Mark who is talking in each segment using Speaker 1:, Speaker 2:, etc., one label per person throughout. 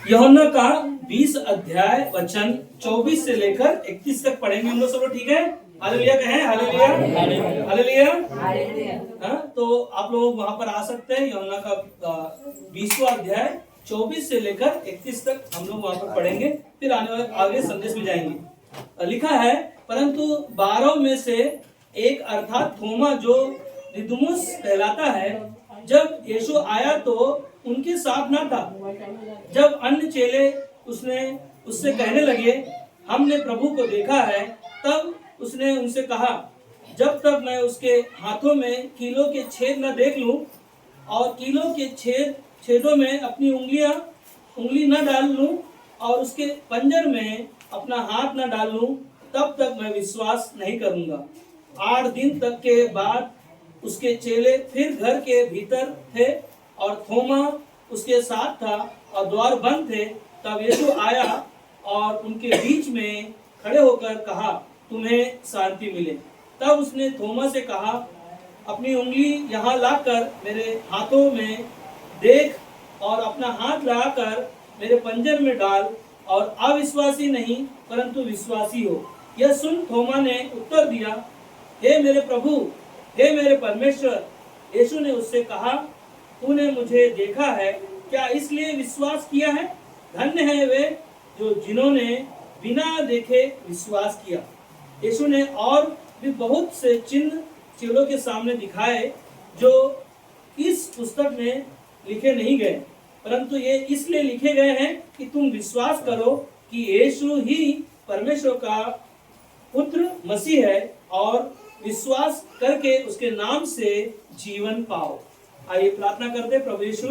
Speaker 1: यूहन्ना का 20 अध्याय वचन 24 से लेकर 31 तक पढ़ेंगे हम लोग। सब लोग ठीक है? हालेलुया कहें, हालेलुया हालेलुया। हाँ, तो आप लोग वहां पर आ सकते हैं। यूहन्ना का 20वां अध्याय 24 से लेकर 31 तक हम लोग वहां पर पढ़ेंगे, फिर आगे संदेश में जाएंगे। लिखा है, परंतु 12 में से एक अर्थात थोमा जो दिदुमुस कहलाता है, जब यीशु आया तो उनके साथ न था। जब अन्य चेले उससे कहने लगे, हमने प्रभु को देखा है, तब उसने उनसे कहा, जब तक मैं उसके हाथों में कीलों के छेद न देख लूं और कीलों के छेदों में अपनी उंगली न डाल लूं और उसके पंजर में अपना हाथ न डाल लूं, तब तक मैं विश्वास नहीं करूंगा। 8 दिन तक के बाद उसके चेले फिर घर के भीतर थे और थोमा उसके साथ था और द्वार बंद थे। तब यीशु आया और उनके बीच में खड़े होकर कहा, तुम्हें शांति मिले। तब उसने थोमा से कहा, अपनी उंगली यहाँ लाकर मेरे हाथों में देख और अपना हाथ लगाकर मेरे पंजर में डाल और अविश्वासी नहीं परंतु विश्वासी हो। यह सुन थोमा ने उत्तर दिया, हे मेरे प्रभु, हे मेरे परमेश्वर। यीशु ने उससे कहा, तूने मुझे देखा है, क्या इसलिए विश्वास किया है? धन्य है वे जो जिन्होंने बिना देखे विश्वास किया। यीशु ने और भी बहुत से चिन्ह चेलों के सामने दिखाए जो इस पुस्तक में लिखे नहीं गए, परंतु ये इसलिए लिखे गए हैं कि तुम विश्वास करो कि यीशु ही परमेश्वर का पुत्र मसीह है और विश्वास करके उसके नाम से जीवन पाओ। आइए प्रार्थना करते। प्रभु यीशु,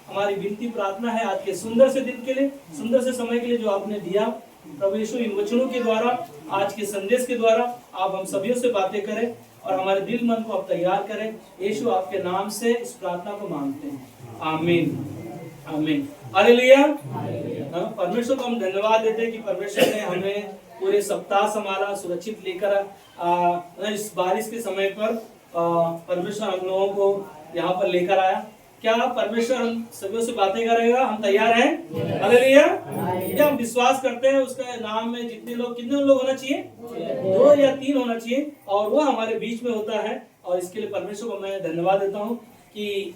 Speaker 1: हमारी विनती प्रार्थना है आज के सुंदर से दिन के लिए, सुंदर से समय के लिए जो आपने दिया। प्रभु यीशु, इन वचनों के द्वारा, आज के संदेश के द्वारा आप हम सभी से बातें करें और हमारे दिल मन को आप तैयार करें। यीशु, आपके नाम से इस प्रार्थना को मांगते हैं, आमीन आमीन हालेलुया। परमेश्वर को हम धन्यवाद देते हैं कि परमेश्वर ने हमें पूरे सप्ताह संभाला, सुरक्षित लेकर इस बारिश के समय पर परमेश्वर हम लोगों को यहाँ पर लेकर आया। क्या परमेश्वर हम सभी से बातें करेगा? हम तैयार हैं? हालेलुया। क्या हम विश्वास करते हैं उसके नाम में कितने लोग होना चाहिए? 2 या 3 होना चाहिए और वो हमारे बीच में होता है। और इसके लिए परमेश्वर को मैं धन्यवाद देता हूँ कि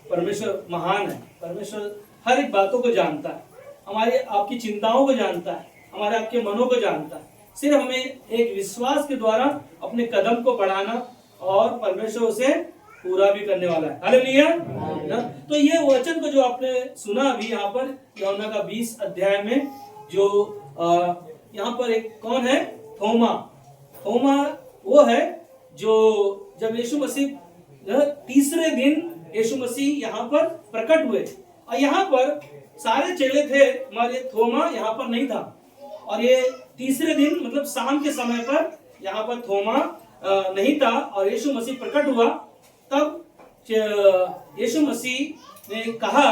Speaker 1: परमेश्वर महान है। परमेश्वर हर एक बातों को जानता है, हमारी आपकी चिंताओं को जानता है, हमारे आपके मनों को जानता है। सिर्फ हमें एक विश्वास के द्वारा अपने कदम को बढ़ाना और परमेश्वर उसे पूरा भी करने वाला है। हालेलुया। तो ये वचन को जो आपने सुना अभी यहाँ पर यूहन्ना का 20 अध्याय में, जो यहाँ पर एक कौन है? थोमा। थोमा वो है जो जब यीशु मसीह तीसरे दिन यीशु मसीह यहाँ पर प्रकट हुए और यहाँ पर सारे चेले थे, हमारे थोमा यहाँ पर नहीं था। और ये तीसरे दिन मतलब शाम के समय पर यहाँ पर थोमा नहीं था और यीशु मसीह प्रकट हुआ। तब यीशु मसीह ने कहा,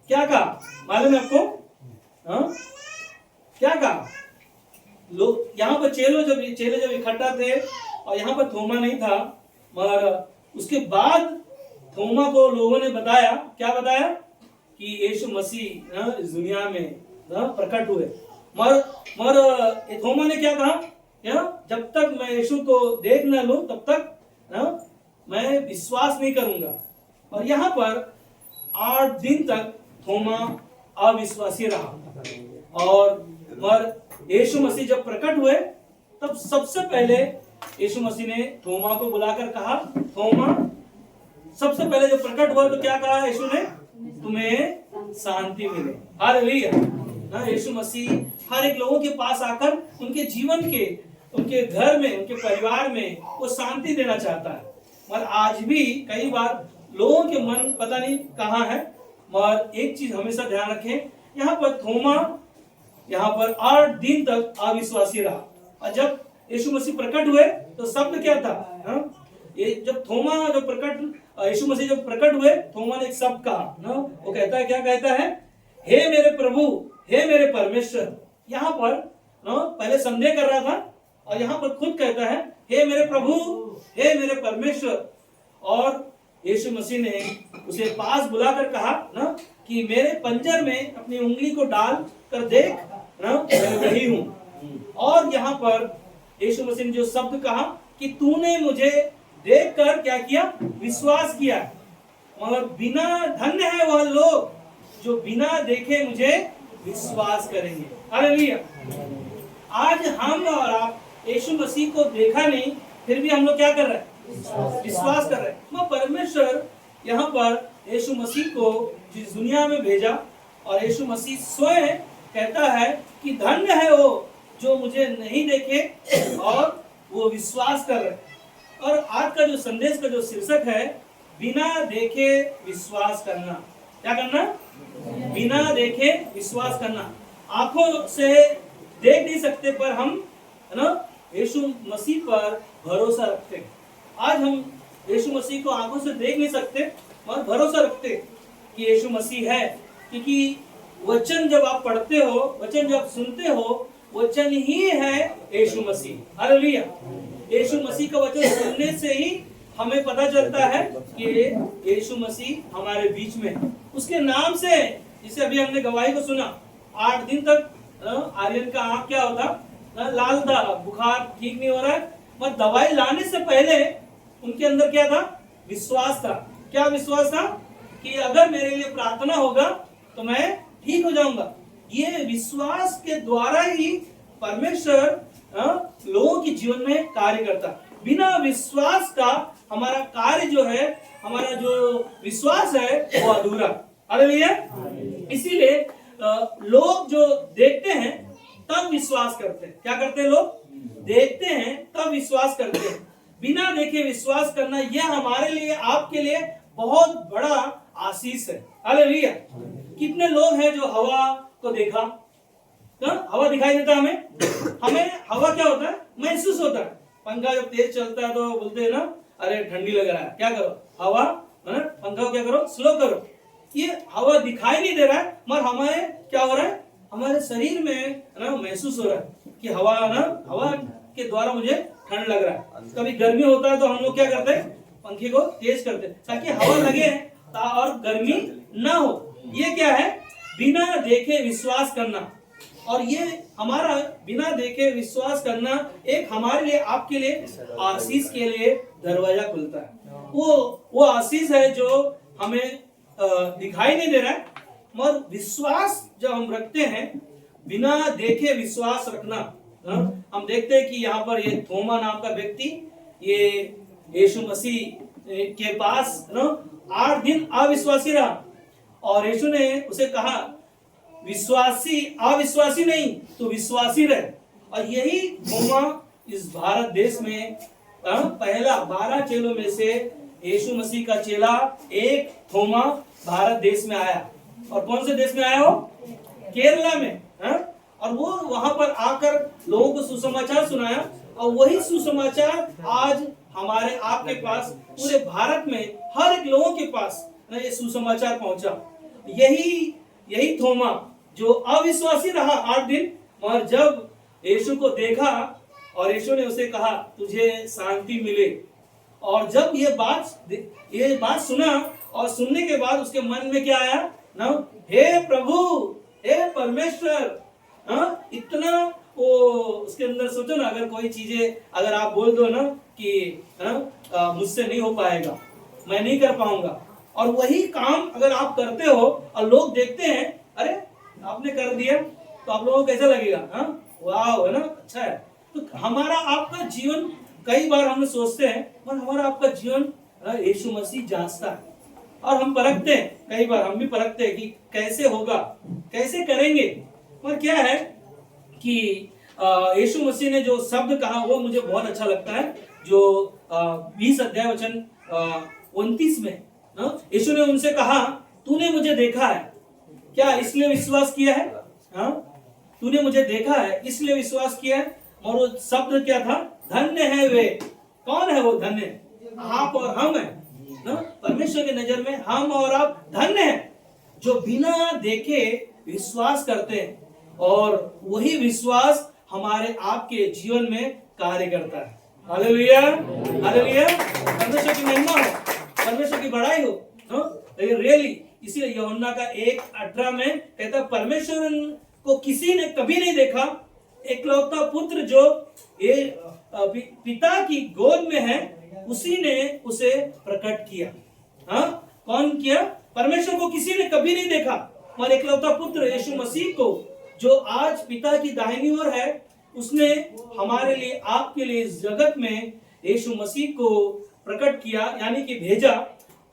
Speaker 1: क्या कहा मालूम है आपको? क्या कहा? लोग यहाँ पर चेले जब इकट्ठा थे और यहाँ पर थोमा नहीं था, मगर उसके बाद थोमा को लोगों ने बताया, क्या बताया? कि यीशु मसीह इस दुनिया में प्रकट हुए। मगर थोमा ने क्या कहा? जब तक मैं यीशु को देख न लूं तब तक मैं विश्वास नहीं करूंगा। और यहाँ पर 8 दिन तक थोमा अविश्वासी रहा। और यीशु मसीह जब प्रकट हुए तब सबसे पहले यीशु मसीह ने थोमा को बुलाकर कहा, थोमा, सबसे पहले जब प्रकट हुआ तो क्या कहा यीशु ने? तुम्हें शांति मिले। हालेलुया। यीशु मसीह हर एक लोगों के पास आकर उनके जीवन के, उनके घर में, उनके परिवार में वो शांति देना चाहता है। मगर आज भी कई बार लोगों के मन पता नहीं कहाँ है। मगर एक चीज हमेशा ध्यान रखें, यहाँ पर थोमा यहाँ पर 8 दिन तक अविश्वासी रहा। और जब यीशु मसीह प्रकट हुए तो शब्द क्या था? ये जब थोमा यीशु मसीह जब प्रकट हुए, थोमा ने एक शब्द कहा। वो कहता है, क्या कहता है? हे मेरे प्रभु, हे मेरे परमेश्वर। यहाँ पर पहले संदेह कर रहा था और यहाँ पर खुद कहता है, हे मेरे प्रभु, हे मेरे परमेश्वर। और यीशु मसीह ने उसे पास बुलाकर कहा ना कि मेरे पंजर में अपनी उंगली को डाल कर देख ना, मैं वही हूं। और यहाँ पर यीशु मसीह ने जो शब्द कहा कि तूने मुझे देखकर क्या किया, विश्वास किया। मगर बिना, धन्य है वह लोग जो बिना देखे मुझे विश्वास करेंगे। हालेलुया। आज हम और आप यीशु मसीह को देखा नहीं, फिर भी हम लोग क्या कर रहे हैं, विश्वास कर रहे हैं। मैं परमेश्वर यहाँ पर यीशु मसीह को जिस दुनिया में भेजा, और यीशु मसीह स्वयं कहता है कि धन्य है वो जो मुझे नहीं देखे और वो विश्वास कर रहे। और आज का जो संदेश का जो शीर्षक है, बिना देखे विश्वास करना। क्या करना? बिना देखे विश्वास करना। आंखों से देख नहीं सकते, पर हम है ना यीशु मसीह पर भरोसा रखते हैं। आज हम यीशु मसीह को आंखों से देख नहीं सकते, और भरोसा रखते कि यीशु मसीह है, क्योंकि वचन जब आप पढ़ते हो, वचन जब सुनते हो, वचन ही है यीशु मसीह। हालेलुया। यीशु मसीह का वचन सुनने से ही हमें पता चलता है कि यीशु मसीह हमारे बीच में है। उसके नाम से, जिसे अभी हमने गवाही को सुना, 8 दिन तक आर्यन का आंख क्या होता, लाल था, बुखार ठीक नहीं हो रहा है, पर दवाई लाने से पहले उनके अंदर क्या था, विश्वास था। क्या विश्वास था? कि अगर मेरे लिए प्रार्थना होगा तो मैं ठीक हो जाऊंगा। ये विश्वास के द्वारा ही परमेश्वर लोगों के जीवन में कार्य करता। बिना विश्वास का हमारा कार्य जो है, हमारा जो विश्वास है, वो अधूरा। हालेलुया। इसीलिए लोग जो देखते हैं तब विश्वास करते हैं। क्या करते हैं? लोग देखते हैं तब विश्वास करते हैं। बिना देखे विश्वास करना, यह हमारे लिए, आपके लिए बहुत बड़ा आशीष है। हालेलुया। कितने लोग हैं जो हवा को देखा, हवा दिखाई देता हमें हवा क्या होता है, महसूस होता है। पंखा जब तेज चलता है तो बोलते हैं ना, अरे ठंडी लग रहा है, क्या करो, हवा पंखा को क्या करो, स्लो करो। ये हवा दिखाई नहीं दे रहा है, मगर हमें क्या हो रहा है, हमारे शरीर में ना महसूस हो रहा है कि हवा के द्वारा मुझे ठंड लग रहा है। कभी गर्मी होता है तो हम लोग क्या करते हैं, पंखे को तेज करते हैं ताकि हवा लगे और गर्मी ना हो। ये क्या है? बिना देखे विश्वास करना। और ये हमारा बिना देखे विश्वास करना एक हमारे लिए, आपके लिए आशीष के लिए दरवाजा खुलता है। वो आशीष है जो हमें दिखाई नहीं दे रहा है, मगर विश्वास जब हम रखते हैं, बिना देखे विश्वास रखना। हम देखते हैं कि यहाँ पर ये थोमा नाम का व्यक्ति, ये यीशु मसीह के पास 8 दिन अविश्वासी रहा, और यीशु ने उसे कहा, अविश्वासी नहीं तो विश्वासी रहे। और यही थोमा इस भारत देश में पहला 12 चेलों में से यीशु मसीह का चेला एक थोमा भारत देश में आया। और कौन से देश में आया हो? केरला में। और वो वहां पर आकर लोगों को सुसमाचार सुनाया, और वही सुसमाचार आज हमारे आपके पास, पूरे भारत में हर एक लोगों के पास ये सुसमाचार पहुंचा। यही थोमा जो अविश्वासी रहा 8 दिन, और जब यीशु को देखा और यीशु ने उसे कहा, तुझे शांति मिले। और जब ये बात सुना, और सुनने के बाद उसके मन में क्या आया ना, हे प्रभु, हे परमेश्वर। इतना वो उसके अंदर, सोचो ना, अगर कोई चीजें अगर आप बोल दो ना कि मुझसे नहीं हो पाएगा, मैं नहीं कर पाऊंगा, और वही काम अगर आप करते हो और लोग देखते हैं, अरे आपने कर दिया, तो आप लोगों को कैसा लगेगा? वाह, है ना, अच्छा है। तो हमारा आपका जीवन, कई बार हम सोचते हैं, पर हमारा आपका जीवन यीशु मसीह जांचता है, और हम परखते हैं। कई बार हम भी परखते हैं कि कैसे होगा, कैसे करेंगे। पर क्या है कि यीशु मसीह ने जो शब्द कहा वो मुझे बहुत अच्छा लगता है, जो 20 अध्याय वचन 29 में यीशु ने उनसे कहा, तूने मुझे देखा है क्या, इसलिए विश्वास किया है? तूने मुझे देखा है इसलिए विश्वास किया है। और वो शब्द क्या था? धन्य है वे। कौन है वो धन्य? आप और हम है ना। परमेश्वर की नजर में हम और आप धन्य हैं, जो बिना देखे विश्वास करते हैं, और वही विश्वास हमारे आपके जीवन में कार्य करता है। हालेलुया, हालेलुया, परमेश्वर की महिमा हो। परमेश्वर की बड़ाई हो, रियली। इसीलिए यूहन्ना का 1:18 में कहता परमेश्वर को किसी ने कभी नहीं देखा, एकलौता पुत्र जो ये पिता की गोद में है उसी ने उसे प्रकट किया। हाँ, कौन किया? परमेश्वर को किसी ने कभी नहीं देखा, और एकलौता पुत्र यीशु मसीह को जो आज पिता की दाहिनी ओर है, उसने हमारे लिए, आपके लिए इस जगत में यीशु मसीह को प्रकट किया, यानी कि भेजा,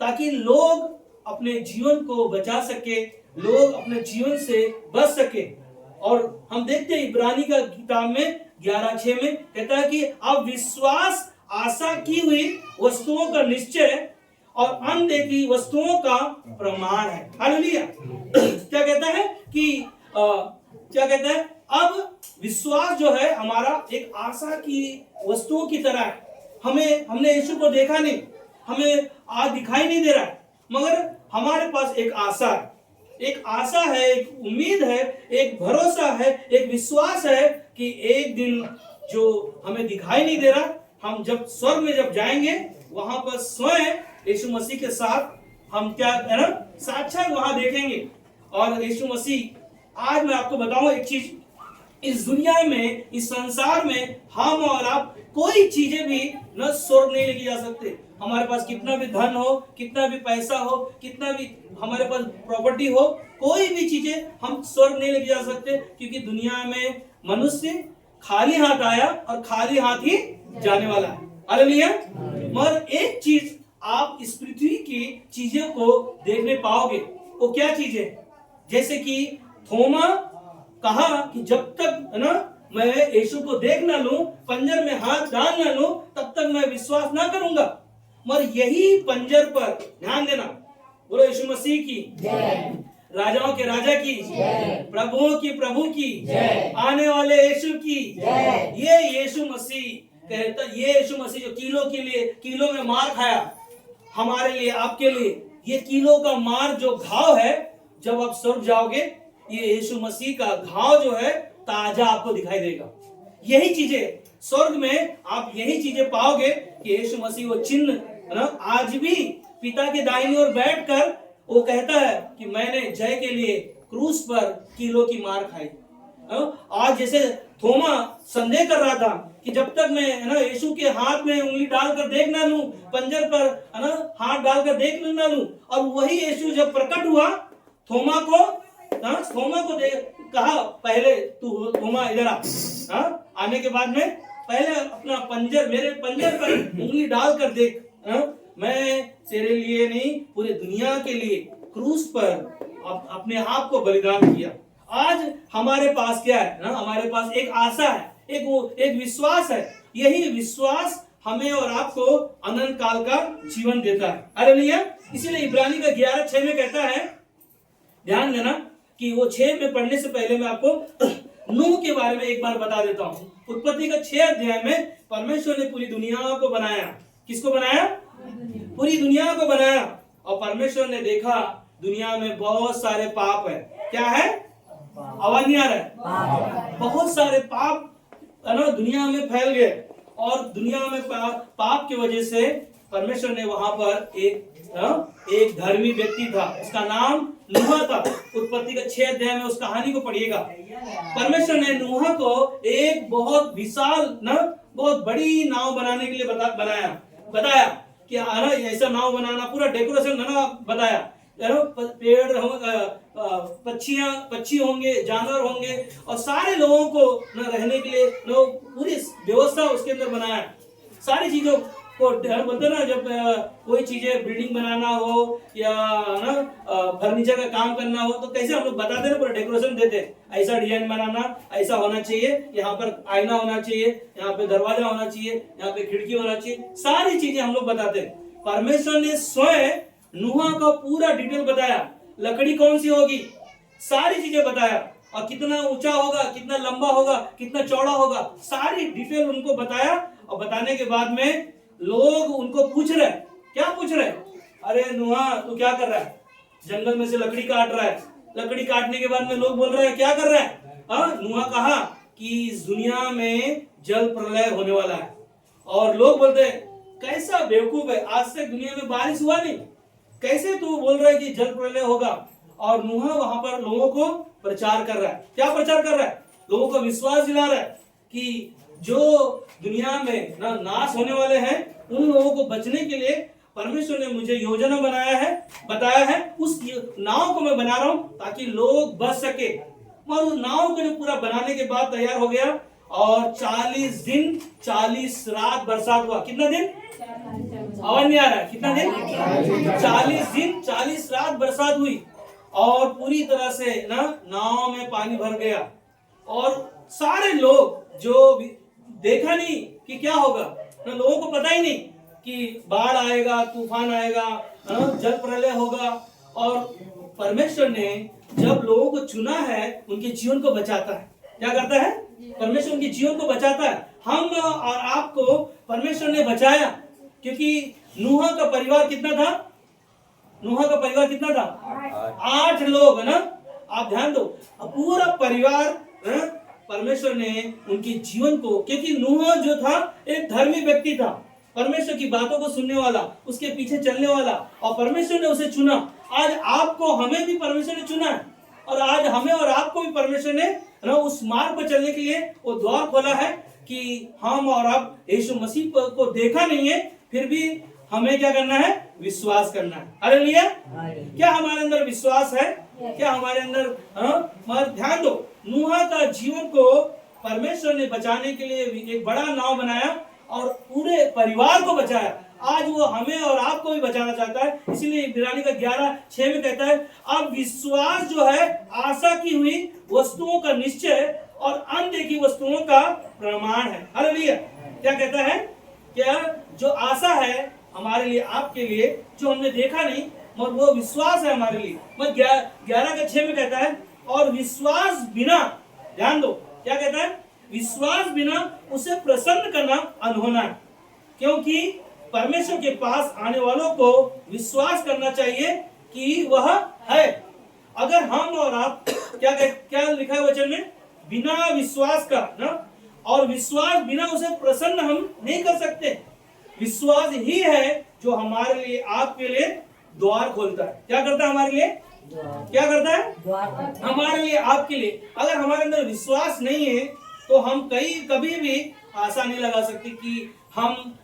Speaker 1: ताकि लोग अपने जीवन को बचा सके, लोग अपने जीवन से बच सके। और हम देखते हैं इब्रानी का किताब में 11:6 में कहता है कि अब विश्वास आशा की हुई वस्तुओं का निश्चय और अनदेखी वस्तुओं का प्रमाण है। हालेलुया। क्या कहता है कि क्या कहता है? अब विश्वास जो है हमारा एक आशा की वस्तुओं की तरह है। हमने यीशु को देखा नहीं, हमें आज दिखाई नहीं दे रहा है, मगर हमारे पास एक आशा है, एक आशा है, एक उम्मीद है, एक भरोसा है, एक विश्वास है कि एक दिन जो हमें दिखाई नहीं दे रहा, हम जब स्वर्ग में जब जाएंगे, वहां पर स्वयं यीशु मसीह के साथ हम क्या है ना, साक्षात वहां देखेंगे। और यीशु मसीह, आज मैं आपको बताऊं एक चीज, इस दुनिया में, इस संसार में हम और आप कोई चीजें भी न स्वर्ग नहीं लेके जा सकते। हमारे पास कितना भी धन हो, कितना भी पैसा हो, कितना भी हमारे पास प्रॉपर्टी हो, कोई भी चीजें हम स्वर्ग नहीं लेके जा सकते, क्योंकि दुनिया में मनुष्य खाली हाथ आया और खाली हाथ ही जाने वाला है। हालेलुया। मगर एक चीज आप इस पृथ्वी की चीजों को देखने पाओगे, वो क्या चीज है? जैसे कि थोमा कहा कि जब तक है ना मैं यीशु को देख ना लूं, पंजर में हाथ डाल ना लूं, तब तक मैं विश्वास ना करूंगा। मगर यही पंजर पर ध्यान देना, बोलो यीशु मसीह की जय, राजाओं के राजा की जय, प्रभुओं की प्रभु की जय, आने वाले यीशु की जय। ये यीशु मसीह कहता, ये यीशु मसीह जो किलो में मार खाया हमारे लिए, आपके लिए, ये किलो का मार जो घाव है, जब आप स्वर्ग जाओगे, ये यीशु मसीह का घाव जो है ताजा आपको दिखाई देगा। यही चीजें स्वर्ग में आप यही चीजें पाओगे कि यीशु मसीह वो चिन्ह है ना, आज भी पिता के दाहिनी ओर बैठकर वो कहता है कि मैंने जय के लिए क्रूस पर किलो की मार खाई। आज जैसे थोमा संदेह कर रहा था कि जब तक मैं है ना यीशु के हाथ में उंगली डालकर देख ना लूं, पंजर पर है ना हाथ डालकर देख ना लूं, और वही यीशु जब प्रकट हुआ, थोमा को कहा पहले तू थोमा इधर आ, आने के बाद में पहले अपना मेरे पंजर पर उंगली डालकर देख, मैं तेरे लिए नहीं, पूरे दुनिया के लिए क्रूस पर अपने आप को बलिदान किया। आज हमारे पास क्या है ना, हमारे पास एक आशा है, एक विश्वास है। यही विश्वास हमें और आपको अनंत काल का जीवन देता है। हालेलुया। इसीलिए इब्रानी का 11:6 में कहता है, ध्यान देना कि वो 6 में पढ़ने से पहले मैं आपको नूह के बारे में एक बार बता देता हूँ। उत्पत्ति का 6 अध्याय में परमेश्वर ने पूरी दुनिया को बनाया। किसको बनाया? पूरी दुनिया को बनाया। और परमेश्वर ने देखा दुनिया में बहुत सारे पाप है। क्या है? आवाज नहीं आ रहा है? बहुत सारे पाप है ना दुनिया में फैल गए, और दुनिया में पाप की वजह से परमेश्वर ने वहां पर एक धर्मी व्यक्ति था, उसका नाम नूह था। उत्पत्ति का 6 अध्याय में उस कहानी को पढ़िएगा। परमेश्वर ने नूह को एक बहुत विशाल बहुत बड़ी नाव बनाने के लिए बताया कि ऐसा नाव बनाना, पूरा डेकोरेशन बताया, पेड़ पक्षी होंगे, जानवर होंगे, और सारे लोगों को रहने के लिए पूरी व्यवस्था उसके अंदर बनाया। सारी चीजों को बोलते ना, जब कोई चीजें बिल्डिंग बनाना हो या ना फर्नीचर का काम करना हो, तो कैसे हम लोग बताते ना, पूरा डेकोरेशन देते, ऐसा डिजाइन बनाना, ऐसा होना चाहिए, यहाँ पर आईना होना चाहिए, यहाँ पे दरवाजा होना चाहिए, यहाँ पे खिड़की होना चाहिए, सारी चीजें हम लोग बताते। परमेश्वर ने स्वयं नूह का पूरा डिटेल बताया, लकड़ी कौन सी होगी, सारी चीजें बताया, और कितना ऊंचा होगा, कितना लंबा होगा, कितना चौड़ा होगा, सारी डिटेल उनको बताया। और बताने के बाद में लोग उनको पूछ रहे, क्या पूछ रहे? अरे नूह तू क्या कर रहा है? जंगल में से लकड़ी काट रहा है। लकड़ी काटने के बाद में लोग बोल रहे हैं क्या कर रहा है? नूह कहा कि इस दुनिया में जल प्रलय होने वाला है। और लोग बोलते हैं कैसा बेवकूफ है, आज तक दुनिया में बारिश हुआ नहीं, कैसे तू बोल रहा है कि जल प्रलय होगा। और नूह वहां पर लोगों को प्रचार कर रहा है। क्या प्रचार कर रहा है? लोगों को विश्वास दिला रहा है कि जो दुनिया में ना नाश होने वाले हैं उन लोगों को बचने के लिए परमेश्वर ने मुझे योजना बताया है। उस नाव को मैं बना रहा हूं ताकि लोग बच सके। और उस नाव को जो पूरा बनाने के बाद तैयार हो गया और 40 दिन 40 रात बरसात हुआ। कितना दिन? आवाज नहीं आ रहा है, कितना दिन? 40 दिन 40 रात बरसात हुई और पूरी तरह से ना नाव में पानी भर गया। और सारे लोग जो देखा नहीं कि क्या होगा, ना लोगों को पता ही नहीं कि बाढ़ आएगा, तूफान आएगा, जल प्रलय होगा। और परमेश्वर ने जब लोगों को चुना है उनके जीवन को बचाता है। क्या करता है? परमेश्वर उनके जीवन को बचाता है। हम और आपको परमेश्वर ने बचाया क्योंकि नूह का परिवार कितना था? नूह का परिवार कितना था? 8 लोग, है ना। आप ध्यान दो, पूरा परिवार परमेश्वर ने उनके जीवन को, क्योंकि नूह जो था एक धर्मी व्यक्ति था, परमेश्वर की बातों को सुनने वाला, उसके पीछे चलने वाला, और परमेश्वर ने उसे चुना। आज आपको, हमें भी परमेश्वर ने चुना है और आज हमें और आपको भी परमेश्वर ने उस मार्ग पर चलने के लिए वो द्वार खोला है कि हम और आप यीशु मसीह को देखा नहीं है, फिर भी हमें क्या करना है? विश्वास करना है। हालेलुया। क्या हमारे अंदर विश्वास है? क्या हमारे अंदर? मगर ध्यान दो, नूह का जीवन को परमेश्वर ने बचाने के लिए एक बड़ा नाव बनाया और पूरे परिवार को बचाया। आज वो हमें और आपको भी बचाना चाहता है। इसीलिए इब्रानी का 11:6 में कहता है, अब विश्वास जो है आशा की हुई वस्तुओं का निश्चय और अनदेखी वस्तुओं का प्रमाण है। हालेलुया। क्या कहता है? क्या जो आशा है हमारे लिए, आपके लिए, जो हमने देखा नहीं, मगर वो विश्वास है हमारे लिए। मगर 11:6 में कहता है, और विश्वास बिना, ध्यान दो क्या कहता है? विश्वास बिना उसे प्रसन्न करना अनहोना है, क्योंकि परमेश्वर के पास आने वालों को विश्वास करना चाहिए कि वह है। अगर हम और आप क्या लिखा है वचन में? बिना विश्वास का ना, और विश्वास बिना उसे प्रसन्न हम नहीं कर सकते। विश्वास ही है जो हमारे लिए, आपके लिए द्वार खोलता है। क्या करता है हमारे लिए? क्या करता है? हमारे लिए, आपके लिए। अगर हमारे अंदर विश्वास नहीं है तो हम कभी भी आशा नहीं लगा सकते कि हम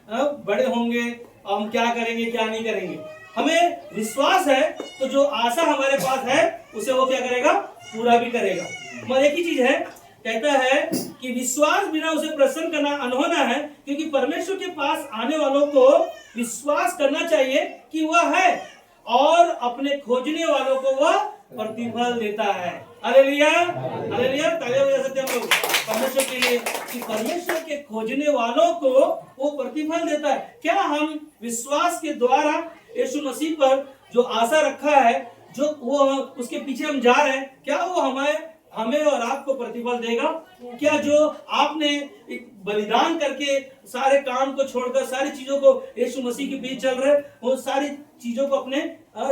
Speaker 1: बड़े होंगे, हम क्या करेंगे क्या नहीं करेंगे। हमें विश्वास है तो जो आशा हमारे पास है उसे वो क्या करेगा? पूरा भी करेगा। मगर एक ही चीज है, कहता है कि विश्वास बिना उसे प्रसन्न करना अनहोना है, क्योंकि परमेश्वर के पास आने वालों को विश्वास करना चाहिए कि वह है और अपने खोजने वालों को वह प्रतिफल देता है। हालेलुया। हालेलुया। तालियां बजा सकते हैं हम लोग परमेश्वर के लिए कि परमेश्वर के खोजने वालों को वो प्रतिफल देता है। क्या हम विश्वास के द्वारा यीशु मसीह पर जो आशा रखा है, जो वो उसके पीछे हम जा रहे हैं, क्या वो हमें और आपको प्रतिफल देगा? क्या जो आपने एक बलिदान करके सारे काम को छोड़कर सारी चीजों को यीशु मसीह के बीच चल रहे, वो सारी चीजों को अपने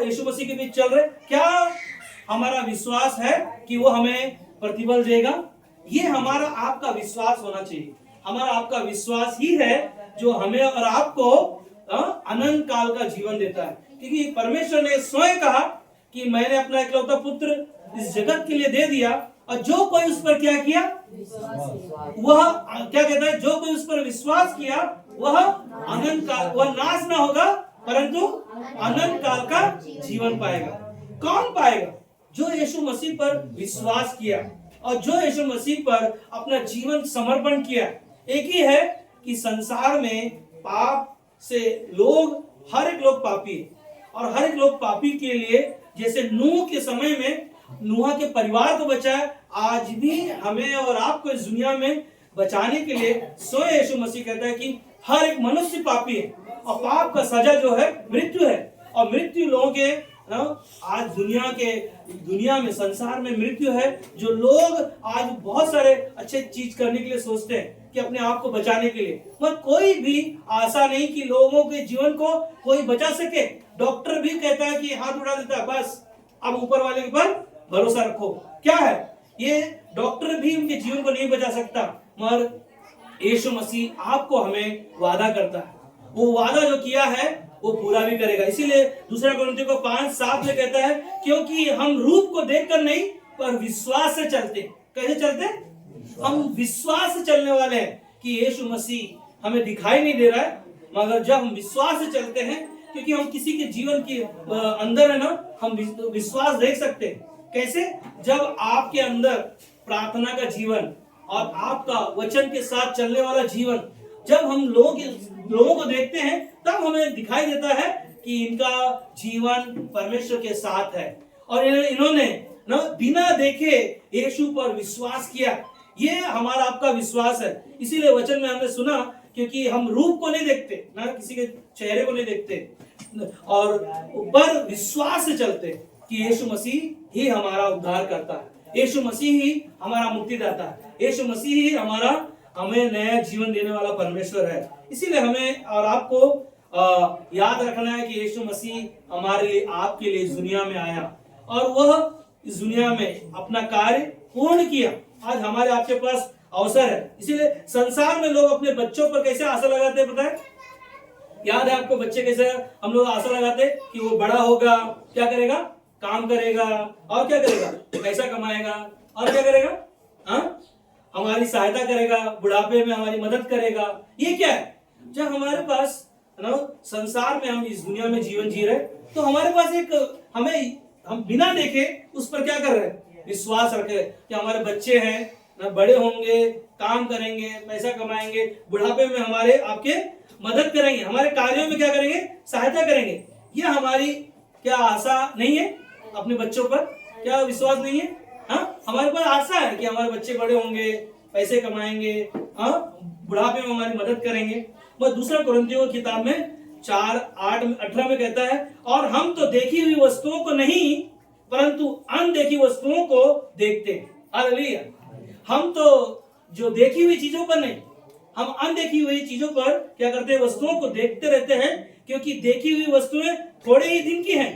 Speaker 1: यीशु मसीह के बीच चल रहे, क्या हमारा विश्वास है कि वो हमें प्रतिफल देगा? ये हमारा आपका विश्वास होना चाहिए। हमारा आपका विश्वास ही है जो हमें और आपको अनंत काल का जीवन देता है, क्योंकि परमेश्वर ने स्वयं कहा कि मैंने अपना इकलौता पुत्र इस जगत के लिए दे दिया, और जो कोई उस पर क्या किया? वह क्या कहता है? जो कोई उस पर विश्वास किया वह अनंत काल, वह नाश ना होगा परंतु अनंत काल का जीवन पाएगा। कौन पाएगा? जो यीशु मसीह पर विश्वास किया और जो यीशु मसीह पर अपना जीवन समर्पण किया। एक ही है कि संसार में पाप से हर एक लोग पापी है, और हर एक लोग पापी के लिए, जैसे नूह के समय में नूह के परिवार को बचाया, आज भी हमें और आपको इस दुनिया में बचाने के लिए स्वयं यीशु मसीह कहता है कि हर एक मनुष्य पापी है और पाप का सजा जो है मृत्यु है। और मृत्यु लोगों के आज दुनिया में, संसार में मृत्यु है। जो लोग आज बहुत सारे अच्छे चीज करने के लिए सोचते हैं कि अपने आप को बचाने के लिए, मगर कोई भी आशा नहीं कि लोगों के जीवन को कोई बचा सके। डॉक्टर भी कहता है कि हाथ उठा देता है, बस अब ऊपर वाले के पर भरोसा रखो। क्या है ये? डॉक्टर भी उनके जीवन को नहीं बचा सकता, मगर यीशु मसीह आपको हमें वादा करता है। वो वादा जो किया है वो पूरा भी करेगा। इसीलिए दूसरा कुरिन्थियों को 5:7 में कहता है, क्योंकि हम रूप को देखकर नहीं पर विश्वास से चलते। कैसे चलते? हम विश्वास से चलने वाले हैं कि यीशु मसीह हमें दिखाई नहीं दे रहा है, मगर जब हम विश्वास से चलते हैं, क्योंकि हम किसी के जीवन के अंदर है ना, हम विश्वास देख सकते हैं। कैसे? जब आपके अंदर प्रार्थना का जीवन और आपका वचन के साथ चलने वाला जीवन, जब हम लोगों को देखते हैं, तब हमें दिखाई देता है कि इनका जीवन परमेश्वर के साथ है और इन्होंने ना बिना देखे यीशु पर विश्वास किया। ये हमारा आपका विश्वास है। इसीलिए वचन में हमने सुना, क्योंकि हम रूप को नहीं देखते, ना किसी के चेहरे को नहीं देखते, और पर विश्वास से चलते कि यीशु मसीह ही हमारा उद्धार करता है, यीशु मसीह ही हमारा मुक्तिदाता है, यीशु मसीह ही हमें नया जीवन देने वाला परमेश्वर है। इसीलिए हमें और आपको याद रखना है कि यीशु मसीह हमारे लिए, आपके लिए इस दुनिया में आया और वह इस दुनिया में अपना कार्य पूर्ण किया। आज हमारे आपके पास अवसर है। इसीलिए संसार में लोग अपने बच्चों पर कैसे आशा लगाते हैं, पता है? याद है आपको बच्चे कैसे हम लोग आशा लगाते हैं कि वो बड़ा होगा, क्या करेगा? काम करेगा और क्या करेगा? पैसा कमाएगा और क्या करेगा? हमारी सहायता करेगा, बुढ़ापे में हमारी मदद करेगा। ये क्या है? जब हमारे पास ना संसार में हम इस दुनिया में जीवन जी रहे, तो हमारे पास एक हम बिना देखे उस पर क्या कर रहे हैं? विश्वास रखे कि हमारे बच्चे हैं ना, बड़े होंगे, काम करेंगे, पैसा कमाएंगे, बुढ़ापे में हमारे आपके मदद करेंगे, हमारे कार्यों में क्या करेंगे? सहायता करेंगे। ये हमारी क्या आशा नहीं है? अपने बच्चों पर क्या विश्वास नहीं है? हमारे पास आशा है कि हमारे बच्चे बड़े होंगे, पैसे कमाएंगे, बुढ़ापे में हमारी मदद करेंगे। वह दूसरा कुरिन्थियों की किताब में 4:8-18 में कहता है, और हम तो देखी हुई वस्तुओं को नहीं परंतु अनदेखी वस्तुओं को देखते हैं। हालेलुया। हम तो जो देखी हुई चीजों पर नहीं, हम अनदेखी हुई चीजों पर क्या करते हैं? वस्तुओं को देखते रहते हैं, क्योंकि देखी हुई वस्तुएं थोड़े ही दिन की हैं,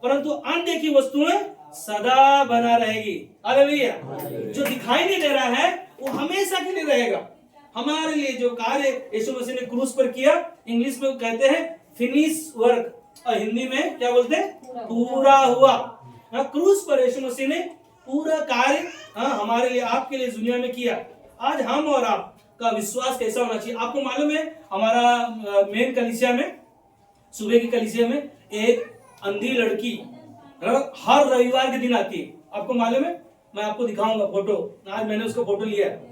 Speaker 1: परंतु अनदेखी वस्तुएं सदा बना रहेगी। हालेलुया। जो दिखाई नहीं दे रहा है वो हमेशा के लिए रहेगा। हमारे लिए जो कार्य यीशु मसीह ने क्रूस पर किया, इंग्लिश में कहते हैं फिनिश वर्क, और हिंदी में क्या बोलते हैं? पूरा हुआ। क्रूस पर यीशु मसीह ने पूरा कार्य हमारे लिए, आपके लिए दुनिया में किया। आज हम और आप का विश्वास कैसा होना चाहिए? आपको मालूम है हमारा मेन कलीसिया में, सुबह की कलीसिया में एक अंधी लड़की हर रविवार के दिन आती है। आपको मालूम है? मैं आपको दिखाऊंगा फोटो, आज मैंने उसका फोटो लिया है।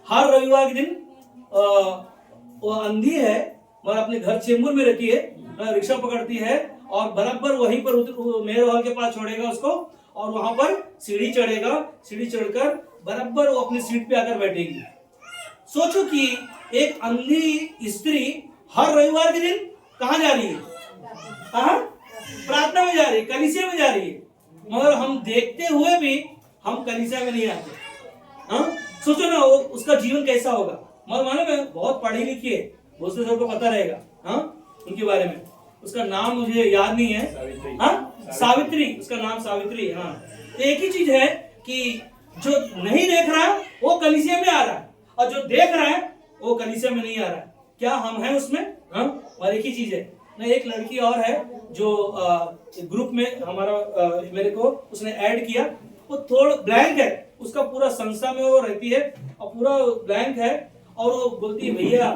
Speaker 1: हर रविवार के दिन वो अंधी है, मगर अपने घर चेंबूर में रहती है, रिक्शा पकड़ती है और बराबर वहीं पर मेरे हॉल के पास छोड़ेगा उसको, और वहां पर सीढ़ी चढ़ेगा, सीढ़ी चढ़कर बराबर वो अपनी सीट पे आकर बैठेगी। सोचो कि एक अंधी स्त्री हर रविवार के दिन कहाँ जा रही है? प्रार्थना में जा रही है, कलीसिया में जा रही है, मगर हम देखते हुए भी हम कलीसिया में नहीं आते। सोचो ना वो उसका जीवन कैसा होगा। मगर मालूम है बहुत पढ़ी लिखी है, बहुत से सबको पता रहेगा उनके बारे में। उसका नाम मुझे याद नहीं है। सावित्री, उसका नाम सावित्री। तो एक ही चीज है कि जो नहीं देख रहा है वो कलीसिया में आ रहा है, और जो देख रहा है वो कलीसिया में नहीं आ रहा है। क्या हम हैं उसमें? और एक ही चीज है ना। एक लड़की और है जो ग्रुप में हमारा मेरे को उसने ऐड किया, वो थोड़ा ब्लैंक है, उसका पूरा संस्था में वो रहती है और पूरा ब्लैंक है, और वो बोलती है भैया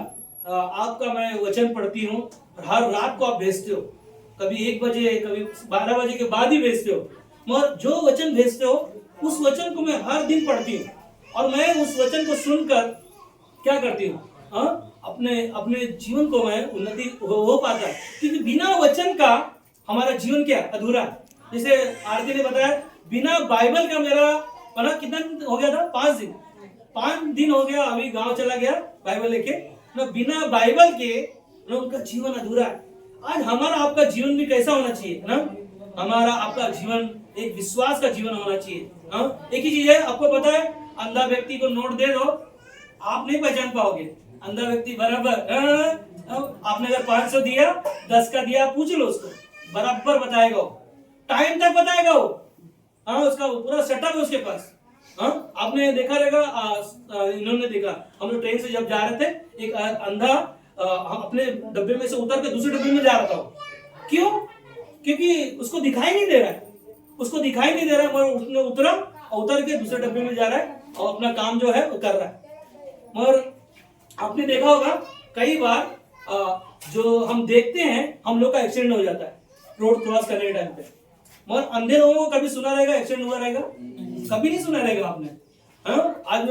Speaker 1: आपका मैं वचन पढ़ती हूँ, हर रात को आप भेजते हो, कभी 1 बजे कभी 12 बजे के बाद ही भेजते हो, मगर जो वचन भेजते हो उस वचन को मैं हर दिन पढ़ती हूँ, और मैं उस वचन को सुनकर क्या करती हूँ, अपने जीवन को मैं उन्नति हो पाता है। क्योंकि बिना वचन का हमारा जीवन क्या अधूरा है। जैसे आरती ने बताया, बिना बाइबल का मेरा पढ़ा कितना हो गया था? 5 दिन हो गया, अभी गांव चला गया बाइबल लेके ना। बिना बाइबल के ना उनका जीवन अधूरा है। आज हमारा आपका जीवन भी कैसा होना चाहिए ना? हमारा आपका जीवन एक विश्वास का जीवन होना चाहिए। एक ही चीज है, आपको पता है, अंधा व्यक्ति को नोट दे दो, आप नहीं पहचान पाओगे। अंधा व्यक्ति बराबर आपने अगर 500 दिया, 10 का दिया, पूछ लो उसको, बराबर बताएगा, टाइम तक बताएगा वो। उसका पूरा सेटअप है उसके पास। आपने देखा रहेगा, इन्होंने देखा, हम लोग ट्रेन से जब जा रहे थे, एक अंधा हम अपने डब्बे में से उतर के दूसरे डब्बे में जा रहा था। क्यों? क्योंकि उसको दिखाई नहीं दे रहा है, उसको दिखाई नहीं दे रहा है, मगर उसने उतरा और उतर के दूसरे डब्बे में जा रहा है और अपना काम जो है वो कर रहा है। मगर आपने देखा होगा कई बार जो हम देखते हैं हम लोग का एक्सीडेंट हो जाता है रोड क्रॉस करने के टाइम पे, मगर अंधे लोगों को कभी सुना रहेगा एक्सीडेंट हुआ रहेगा? कभी नहीं सुना रहेगा आपने। हाँ, आज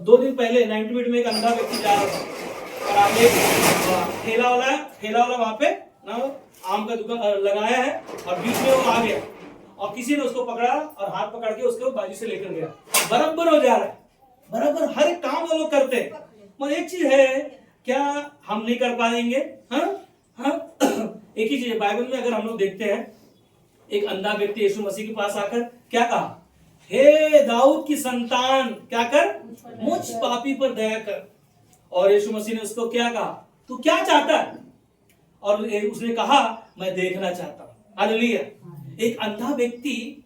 Speaker 1: 2 दिन पहले 90 मिनट में एक अंधा व्यक्ति जा रहा था और आगे ठेला वाला वहां पे ना आम का दुकान लगाया है और बीच में वो आ गया और किसी ने उसको पकड़ा और हाथ पकड़ के उसको बाजू से लेकर गया। बराबर हो जा रहा है, बराबर हर एक काम वो लोग करते हैं। मगर एक चीज है, क्या हम नहीं कर पाएंगे? हाँ हाँ एक ही चीज है, बाइबल में अगर हम लोग देखते हैं, एक अंधा व्यक्ति यीशु मसीह के पास आकर क्या कहा? हे दाऊद की संतान, क्या कर? मुझ पापी पर दया कर। और यीशु मसीह ने उसको क्या कहा? तू क्या चाहता है? और उसने कहा मैं देखना चाहता हूं। हालेलुया। एक अंधा व्यक्ति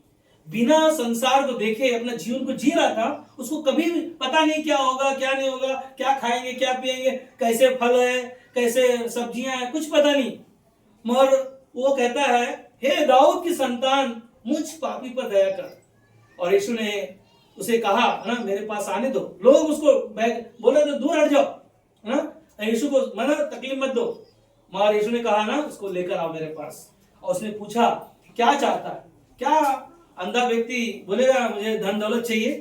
Speaker 1: बिना संसार को देखे अपना जीवन को जी रहा था, उसको कभी पता नहीं क्या होगा क्या नहीं होगा, क्या खाएंगे क्या पिएंगे, कैसे फल है कैसे सब्जियां हैं, कुछ पता नहीं। मगर वो कहता है हे दाऊद की संतान मुझ पापी पर दया कर। और यीशु ने उसे कहा ना मेरे पास आने दो। लोग उसको बोले तो दूर हट जाओ ना, यीशु को मना तकलीफ मत दो। मगर यीशु ने कहा ना उसको लेकर आओ मेरे पास। और उसने पूछा क्या चाहता है? क्या अंधा व्यक्ति बोलेगा मुझे धन दौलत चाहिए?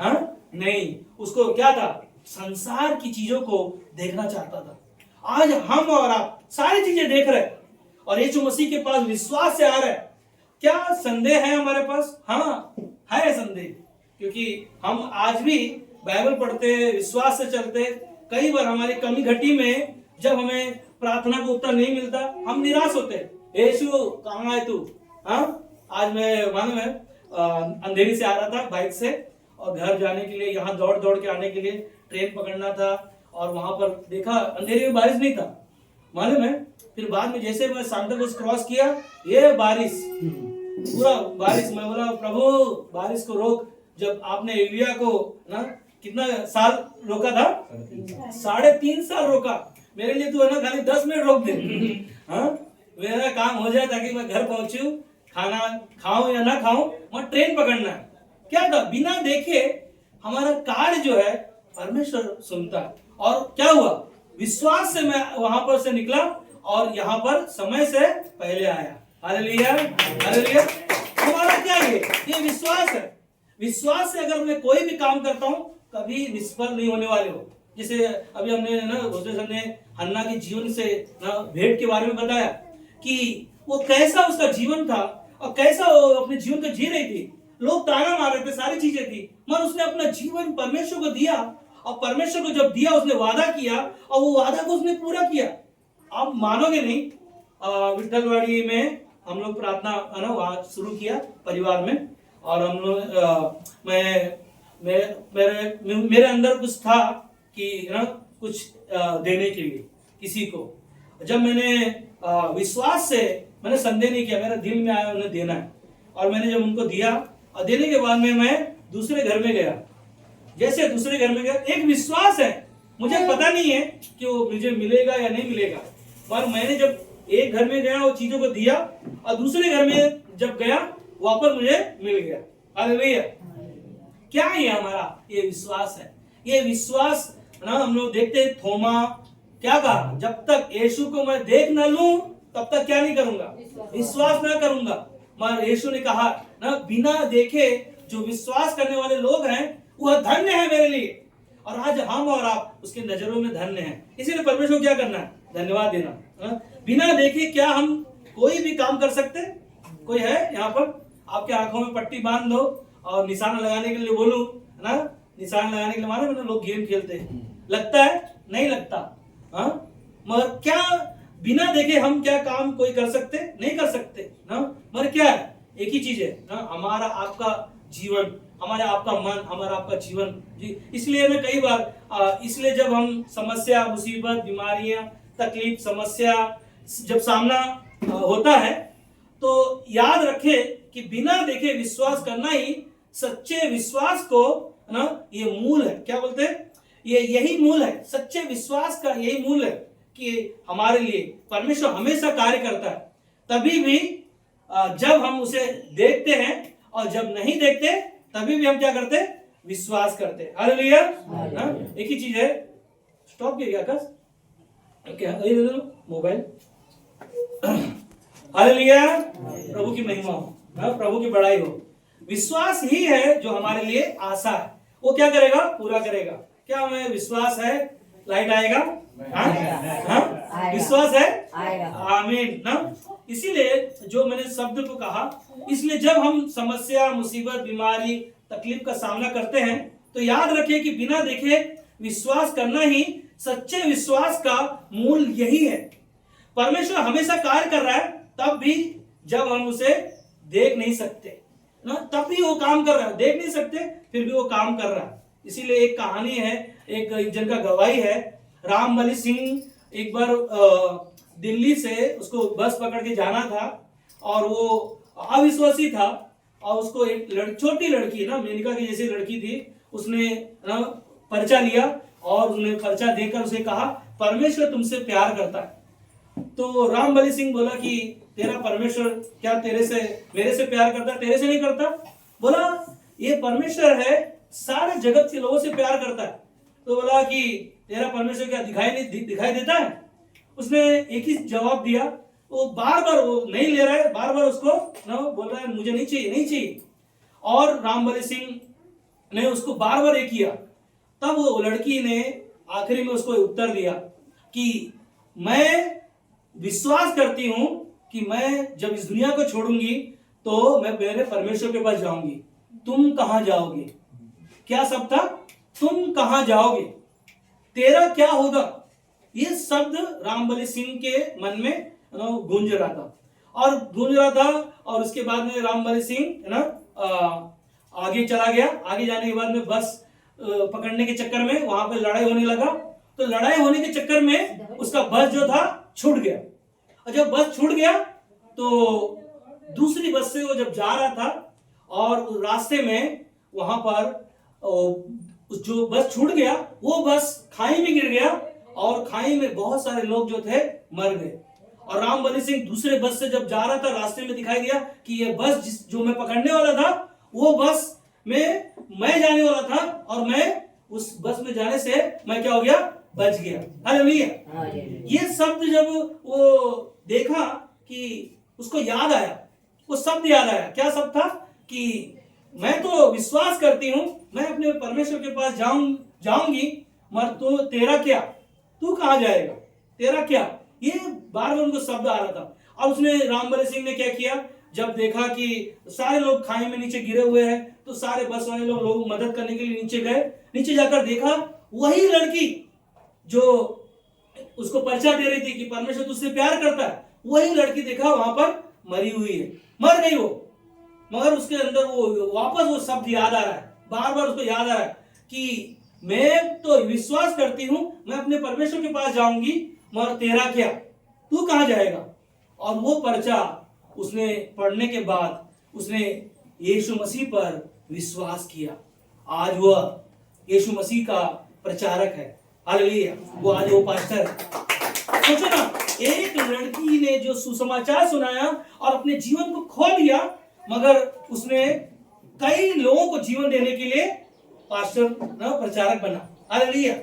Speaker 1: हाँ नहीं, उसको क्या था? संसार की चीजों को देखना चाहता था। आज हम और आप सारी चीजें देख रहे हैं और यीशु मसीह के पास विश्वास से आ रहे हैं। क्या संदेह है हमारे पास? हाँ है संदेह, क्योंकि हम आज भी बाइबल पढ़ते विश्वास से चलते। कई बार हमारी कमी घटी में जब हमें प्रार्थना को उत्तर नहीं मिलता हम निराश होते। यीशु कहाँ है तू? हाँ आज मैं मालूम है अंधेरी से आ रहा था बाइक से और घर जाने के लिए यहाँ दौड़ दौड़ के आने के लिए ट्रेन पकड़ना था और वहां पर देखा अंधेरे में बारिश नहीं था मालूम है। फिर बाद में जैसे मैं सांता क्रूज क्रॉस किया ये बारिश, पूरा बारिश। मैं बोला प्रभु बारिश को रोक। जब आपने एलिया को ना कितना साल रोका था? 3.5 साल रोका। मेरे लिए तू है ना खाली 10 मिनट रोक दे, हाँ मेरा काम हो जाए ताकि मैं घर पहुंचूं, खाना खाऊं या ना खाऊं, मैं ट्रेन पकड़ना है। क्या था? बिना देखे हमारा कार्य जो है परमेश्वर सुनता है। और क्या हुआ? विश्वास से मैं वहां पर से निकला और यहाँ पर समय से पहले आया। Hallelujah hallelujah. हमारा क्या ये विश्वास है। विश्वास से अगर मैं कोई भी काम करता हूँ कभी निष्फल नहीं होने वाले हो। जैसे अभी हमने ना दूसरे सर ने हन्ना के जीवन से ना भेंट के बारे में बताया कि वो कैसा उसका जीवन था और कैसा वो अपने जीवन को जी रही थी। लोग ताना मार रहे थे, सारी चीजें थी, मगर उसने अपना जीवन परमेश्वर को दिया और परमेश्वर को जब दिया उसने वादा किया और वो वादा को उसने पूरा किया। आप मानोगे नहीं, विठलवाड़ी में हम लोग प्रार्थना ना वहां शुरू किया परिवार में और हम लोग मेरे अंदर कुछ था कि ना कुछ देने के लिए किसी को। जब मैंने विश्वास से मैंने संदेह नहीं किया, मेरा दिल में आया उन्हें देना है और मैंने जब उनको दिया और देने के बाद में मैं दूसरे घर में गया। जैसे दूसरे घर में गया एक विश्वास है, मुझे पता नहीं है कि वो मुझे मिलेगा या नहीं मिलेगा, पर मैंने जब एक घर में गया वो चीजों को दिया और दूसरे घर में जब गया वहां पर मुझे मिल गया। हालेलुया। क्या है हमारा ये विश्वास है। ये विश्वास ना हम लोग देखते हैं। थोमा क्या कहा? जब तक यीशु को मैं देख न लूं तब तक क्या नहीं करूंगा? विश्वास ना करूंगा। मगर यीशु ने कहा ना बिना देखे जो विश्वास करने वाले लोग हैं वह धन्य है मेरे लिए। और आज हम और आप उसके नजरों में धन्य हैं। इसीलिए परमेश्वर क्या करना है? धन्यवाद देना। बिना देखे क्या हम कोई भी काम कर सकते? कोई है यहाँ पर? आपके आंखों में पट्टी बांध दो और निशान लगाने के लिए बोलूं ना, निशान लगाने के लिए मानो मैंने लोग गेम खेलते हैं, लगता है? नहीं लगता। हाँ मगर क्या बिना देखे हम क्या काम कोई कर सकते? नहीं कर सकते ना। मगर क्या है? एक ही चीज है ना, हमारा आपका जीवन, हमारा आपका मन, हमारा आपका जीवन जी। इसलिए ना कई बार इसलिए जब हम समस्या मुसीबत बीमारियां तकलीफ समस्या जब सामना होता है तो याद रखे कि बिना देखे विश्वास करना ही सच्चे विश्वास को ना ये मूल है। क्या बोलते हैं? ये यही मूल है, सच्चे विश्वास का यही मूल है कि हमारे लिए परमेश्वर हमेशा कार्य करता है, तभी भी जब हम उसे देखते हैं और जब नहीं देखते तभी भी हम क्या करते हैं, विश्वास करते हैं। हालेलुया। एक ही चीज है, स्टॉप किया क्या आकाश, क्या मोबाइल। हालेलुया, प्रभु की महिमा हो, प्रभु की बड़ाई हो। विश्वास ही है जो हमारे लिए आशा है, वो क्या करेगा, पूरा करेगा। क्या हमें विश्वास है लाइट आएगा? हाँ? विश्वास है, आमीन ना। इसीलिए जो मैंने शब्द को कहा, इसलिए जब हम समस्या, मुसीबत, बीमारी, तकलीफ का सामना करते हैं तो याद रखिए कि बिना देखे विश्वास करना ही सच्चे विश्वास का मूल यही है। परमेश्वर हमेशा कार्य कर रहा है, तब भी जब हम उसे देख नहीं सकते ना, तब भी वो काम कर रहा है। देख नहीं सकते फिर भी वो काम कर रहा है। इसीलिए एक कहानी है, एक जन का गवाही है। रामबली सिंह एक बार दिल्ली से उसको बस पकड़ के जाना था और वो अविश्वासी था और उसको एक छोटी लड़की ना, मेनका की जैसी लड़की थी, उसने पर्चा लिया और उसने पर्चा देकर उसे कहा परमेश्वर तुमसे प्यार करता है। तो रामबली सिंह बोला कि तेरा परमेश्वर क्या तेरे से, मेरे से प्यार करता है, तेरे से नहीं करता? बोला ये परमेश्वर है, सारे जगत के लोगों से प्यार करता है। तो बोला कि तेरा परमेश्वर क्या दिखाई देता है? उसने एक ही जवाब दिया, वो बार बार वो नहीं ले रहा है, बार बार उसको ना बोल रहा है मुझे नहीं चाहिए, नहीं चाहिए। और रामबली सिंह ने उसको बार बार ये किया। तब वो लड़की ने आखिरी में उसको उत्तर दिया कि मैं विश्वास करती हूं कि मैं जब इस दुनिया को छोड़ूंगी तो मैं मेरे परमेश्वर के पास जाऊंगी। तुम कहां जाओगे? क्या शब्द था? तुम कहां जाओगे, तेरा क्या होगा? ये शब्द रामबली सिंह के मन में गूंज रहा था और गूंज रहा था। और उसके बाद में रामबली सिंह ना आगे चला गया। आगे जाने के बाद में बस पकड़ने के चक्कर में वहां पे लड़ाई होने लगा। तो लड़ाई होने के चक्कर में उसका बस जो था छूट गया। और जब बस छूट गया तो दूसरी बस से वो जब जा रहा था और रास्ते में वहां पर जो बस छूट गया वो बस खाई में गिर गया और खाई में बहुत सारे लोग जो थे मर गए। और रामबली सिंह दूसरे बस से जब जा रहा था, रास्ते में दिखाई दिया कि ये बस जो मैं पकड़ने वाला था वो बस में मैं जाने वाला था और मैं उस बस में जाने से मैं क्या हो गया, बच गया। हालेलुया। ये शब्द जब वो देखा कि उसको याद आया, वो शब्द याद आया। क्या शब्द था? कि मैं तो विश्वास करती हूं, मैं अपने परमेश्वर के पास जाऊंगी, मगर तो तेरा क्या, तू कहां जाएगा, तेरा क्या? ये बार बार उनको शब्द आ रहा था। और उसने रामबली सिंह ने क्या किया, जब देखा कि सारे लोग खाई में नीचे गिरे हुए हैं तो सारे बस वाले लोग मदद करने के लिए नीचे गए। नीचे जाकर देखा वही लड़की जो उसको पर्चा दे रही थी कि परमेश्वर तुझसे प्यार करता है, वही लड़की देखा वहां पर मरी हुई है, मर गई वो। मगर उसके अंदर वो वापस वो शब्द याद आ रहा है, बार बार उसको याद आ रहा है कि मैं तो विश्वास करती हूं, मैं अपने परमेश्वर के पास जाऊंगी, मगर तेरा क्या, तू कहां जाएगा? और वो पर्चा उसने पढ़ने के बाद उसने यीशु मसीह पर विश्वास किया। आज वह यीशु मसीह का प्रचारक है। हालेलुया। वो आज वो पास्टर है। सोचो ना, एक लड़की ने जो सुसमाचार सुनाया और अपने जीवन को खो दिया, मगर उसने कई लोगों को जीवन देने के लिए पास्टर प्रचारक बना। हालेलुया।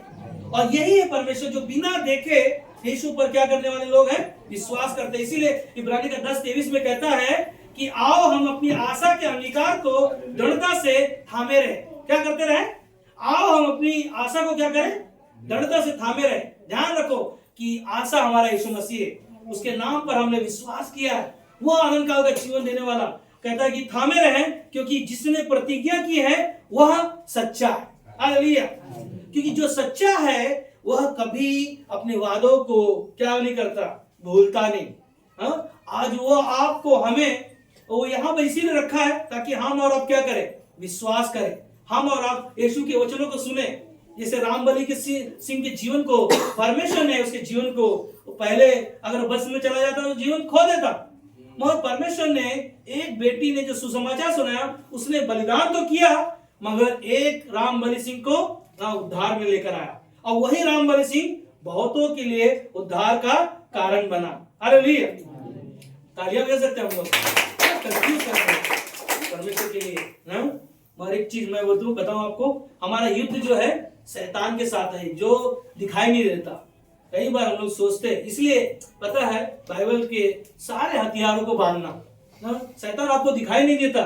Speaker 1: और यही है परमेश्वर जो बिना देखे यीशु पर क्या करने वाले लोग हैं, विश्वास करते हैं। इसीलिए इब्रानी का 10:23 में कहता है कि आओ हम अपनी आशा के अंगीकार को दृढ़ता से थामे रहे। क्या करते रहे? आओ हम अपनी आशा को क्या करें, दृढ़ता से थामे रहे। ध्यान रखो कि आशा हमारा यीशु मसीह है, उसके नाम पर हमने विश्वास किया है, वो आनंद काल का जीवन देने वाला। कहता है कि थामे रहें क्योंकि जिसने प्रतिज्ञा की है वह सच्चा है। हालेलुया। क्योंकि जो सच्चा है वह कभी अपने वादों को क्या नहीं करता, भूलता नहीं। आज वो आपको हमें वो यहाँ पर इसीलिए रखा है ताकि हम और आप क्या करें, विश्वास करें। हम और आप यीशु के वचनों को सुने। जैसे रामबली के सिंह के जीवन को परमेश्वर ने उसके जीवन को, पहले अगर बस में चला जाता तो जीवन खो देता, मगर परमेश्वर ने एक बेटी ने जो सुसमाचार सुनाया, उसने बलिदान तो किया मगर एक रामबली सिंह को उद्धार में लेकर आया। और वही रामबली सिंह बहुतों के लिए उद्धार का कारण बना। हालेलुया, तालियां बजा सकते हैं हम लोग, कंफ्यूज करते हैं परमेश्वर के लिए ना। और एक चीज मैं बताऊं आपको, हमारा युद्ध जो है शैतान के साथ है, जो दिखाई नहीं देता। कई बार हम लोग सोचते हैं, इसलिए पता है बाइबल के सारे हथियारों को बांधना ना। शैतान आपको दिखाई नहीं देता,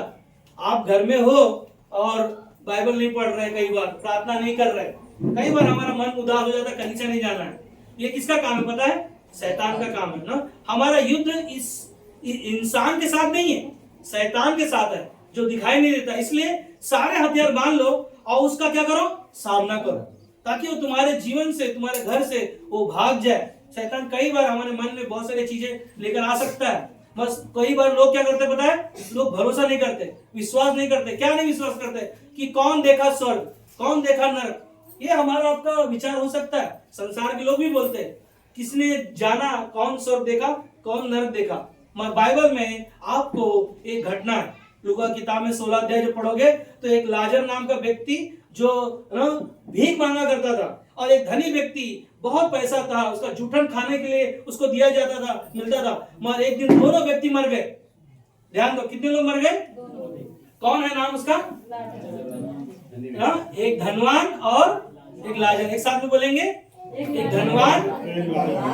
Speaker 1: आप घर में हो और बाइबल नहीं पढ़ रहे, कई बार प्रार्थना नहीं कर रहे, कई बार हमारा मन उदास हो जाता है, कहीं से नहीं जाना है। ये किसका काम है पता है? शैतान का काम है ना। हमारा युद्ध इस इंसान के साथ नहीं है, शैतान के साथ है जो दिखाई नहीं देता। इसलिए सारे हथियार बांध लो और उसका क्या करो? सामना करो, ताकि वो तुम्हारे जीवन से, तुम्हारे घर से वो भाग जाए। शैतान कई बार हमारे मन में बहुत सारी चीजें लेकर आ सकता है, बस कई बार लोग क्या करते पता है? लोग भरोसा नहीं करते, विश्वास नहीं करते। क्या नहीं विश्वास करते? कि कौन देखा स्वर्ग, कौन देखा नरक। ये हमारा आपका विचार हो सकता है। संसार के लोग भी बोलते हैं, किसने जाना कौन स्वर्ग देखा, कौन नरक देखा। मगर बाइबल में आपको एक घटना है, लूका किताब में 16 अध्याय जो पढ़ोगे तो एक लाजर नाम का व्यक्ति जो भीख मांगा करता था, और एक धनी व्यक्ति बहुत पैसा था, उसका जूठन खाने के लिए उसको दिया जाता था, मिलता था। मगर एक दिन दोनों व्यक्ति मर गए। ध्यान दो, कितने लोग मर गए? कौन है नाम उसका? एक धनवान और एक लाजर। एक साथ में बोलेंगे, एक धनवान